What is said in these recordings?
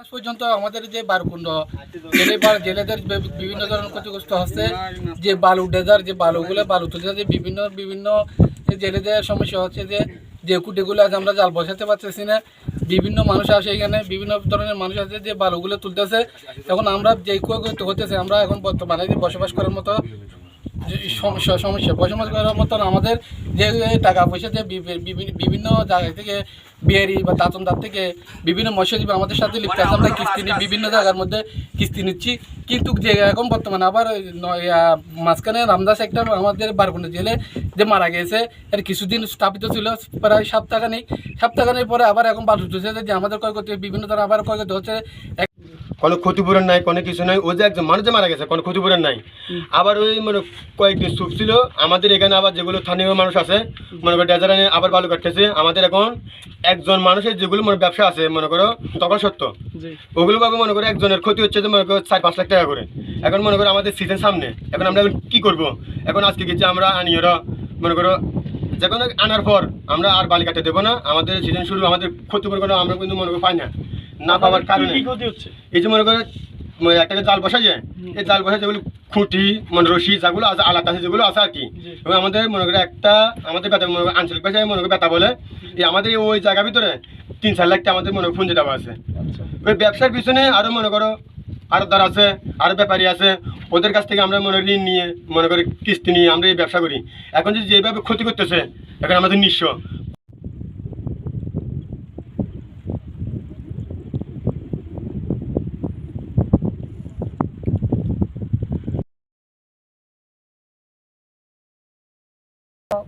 আজ পর্যন্ত আমাদের যে বারকুণ্ড জেলেদের বিভিন্ন ধরনের ক্ষতিগ্রস্ত হচ্ছে, যে বালু ডেজার যে বালুগুলো বালু তুলতে যে বিভিন্ন জেলেদের সমস্যা হচ্ছে, যে কুটিগুলো আজ আমরা জাল বসাতে পারতেছি না। বিভিন্ন মানুষ আসে, এখানে বিভিন্ন ধরনের মানুষ আছে যে বালুগুলো তুলতেছে। এখন আমরা যে হতেছে, আমরা এখন বর্তমানে যে বসবাস করার মতো সমস্যা বসবাস করার মতন আমাদের যে টাকা পয়সা যে বিভিন্ন জায়গা থেকে বিহারি বা তাঁতনদার থেকে বিভিন্ন মৎস্যজীবী আমাদের সাথে লিপ্ত আছে। আমরা কিস্তি নিই, বিভিন্ন জায়গার মধ্যে কিস্তি নিচ্ছি, কিন্তু যে এখন বর্তমানে আবার মাঝখানে রামদাস একটা আমাদের বারকুণ্ড জেলে যে মারা গেছে, এর কিছুদিন স্থাপিত ছিল প্রায় সপ্তাহখানেক পরে আবার এখন বালু তুলছে, যে আমাদের ক্ষয়ক্ষতি বিভিন্ন ধরনের আবার ক্ষয়ক্ষতি হচ্ছে। কোনো ক্ষতিপূরণ নাই, কোনো কিছু নাই। ওই যে একজন মানুষ যে মারা গেছে, কোনো ক্ষতিপূরণ নাই। আবার ওই মানে কয়েকদিন সুপ ছিল আমাদের এখানে, আবার যেগুলো স্থানীয় মানুষ আছে মনে করো ডেজারে আবার বালু কাটতেছে। আমাদের এখন একজন মানুষের যেগুলো মনে ব্যবসা আছে মনে করো তখন সত্য, ওগুলো ভাবে মনে করো একজনের ক্ষতি হচ্ছে যে মনে করো 4-5 লাখ টাকা করে। এখন মনে করো আমাদের সিজন সামনে, এখন আমরা কি করব? এখন আজকে গেছি আমরা আনি, ওরা মনে করো যে কোনো আনার পর আমরা আর বালি কাটতে দেবো না। আমাদের সিজন শুরু, আমাদের ক্ষতিপূরণ আমরা কিন্তু মনে করো পাই না পাওয়ার কারণে এই যে মনে করে একটা জাল বসা যায়, এই জাল বসা যেগুলো খুঁটি মানে রশি যেগুলো আছে আলাদা আছে যেগুলো আছে আর কি। এবং আমাদের মনে করে একটা আমাদের ব্যথা মনে করে আঞ্চলিক ভাষায় মনে করে ব্যথা বলে, এই আমাদের ওই জায়গার ভিতরে 3-4 লাখ টাকা আমাদের মনে পুঁজি দেওয়া আছে। ওই ব্যবসার পিছনে আরও মনে করো আরতদার আছে, আরও ব্যাপারী আছে, ওদের কাছ থেকে আমরা মনে ঋণ নিয়ে মনে করি কিস্তি নিয়ে আমরা এই ব্যবসা করি। এখন যদি যেভাবে ক্ষতি করতেছে, এখন আমাদের নিঃস্ব।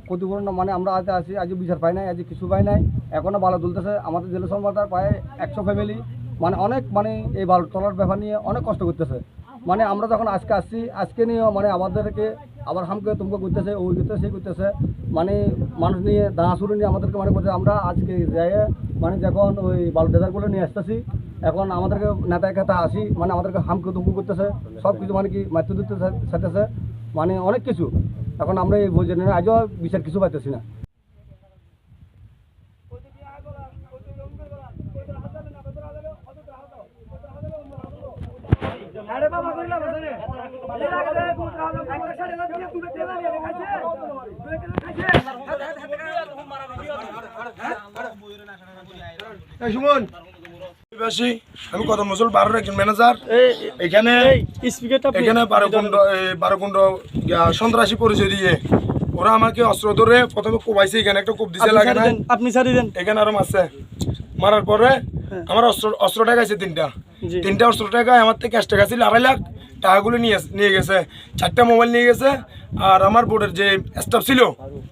ক্ষতিপূরণ মানে আমরা আজ আসি, আজ বিচার পাই নাই, আজ কিছু পাই নাই। এখনও বালু তুলতেছে আমাদের জেলা সম্প্রদায় প্রায় 100 ফ্যামিলি, মানে অনেক মানে এই বালু তোলার ব্যাপার নিয়ে অনেক কষ্ট করতেছে। মানে আমরা যখন আজকে আসছি, আজকে নিয়েও মানে আমাদেরকে আবার হামকে তুমকে করতেছে, ওই করতেছে সেই করতেছে, মানে মানুষ নিয়ে দাঁড়া শুরু নিয়ে আমাদেরকে মানে করছে। আমরা আজকে যাই মানে যখন ওই বালু ডেজারগুলো নিয়ে আসতেছি, এখন আমাদেরকে নেতায় কথা আসি, মানে আমাদেরকে হামকে তুমকে করতেছে, সব কিছু মানে কি মাতৃ দিতে চাইতেছে, মানে অনেক কিছু। এখন আমরা এই বই জেনে আজও বিচার কিছু পাইতেছি না। আমি কত মুসল 12 একজন ম্যানেজার। এখানে বারকুণ্ড সন্ত্রাসী পরিচয় দিয়ে ওরা আমাকে অস্ত্র ধরে প্রথমে কোবাইছে, এখানে একটা কোপ দিছে লাগে না, আপনি ছাড়ি দেন, এখানে আরো মারছে। মারার পরে আমার অস্ত্র টাকাইছে তিনটা অস্ত্র টাকায় আমার থেকে ক্যাশ টাকা ছিল 2.5 লাখ টাকাগুলো নিয়ে গেছে। 4টা মোবাইল নিয়ে গেছে, আর আমার বোর্ডের যে স্টাফ ছিল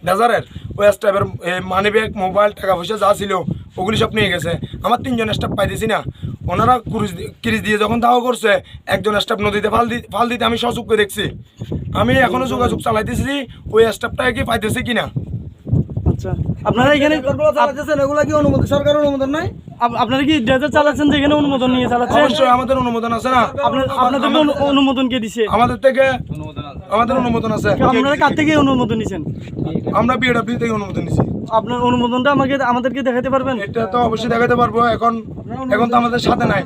ডেজারের, ওই স্টাফের মানি ব্যাগ মোবাইল টাকা পয়সা যা ছিল ওগুলি সব নিয়ে গেছে। আমার 3জন স্টাফ পাইতেছি না। ওনারা ক্রিজ দিয়ে যখন দাওয়া করছে, একজন স্টাফ নদীতে ফাল দিতে আমি সচক্ষে দেখছি। আমি এখনো যোগাযোগ চালাইতেছি ওই স্টাফটাকে কি পাইতেছে কিনা। আচ্ছা, আপনারা এখানে এগুলো কি অনুমোদন, সরকারের অনুমোদন নাই? আপনারা কি ডেজার চালাচ্ছেন, যেখানে অনুমোদন নিয়ে চালাচ্ছেন? অবশ্যই আমাদের অনুমোদন আছে না। আপনাদের অনুমোদন কে দিছে? আমাদের অনুমোদন আছে। আপনারা কার থেকে অনুমোদন নিছেন? আমরা বিএডব্লিউ থেকে অনুমোদন নিছি। আপনার অনুমোদনটা আমাদেরকে দেখাতে পারবেন? এটা তো অবশ্যই দেখাতে পারবো। এখন তো আমাদের সাথে নাই।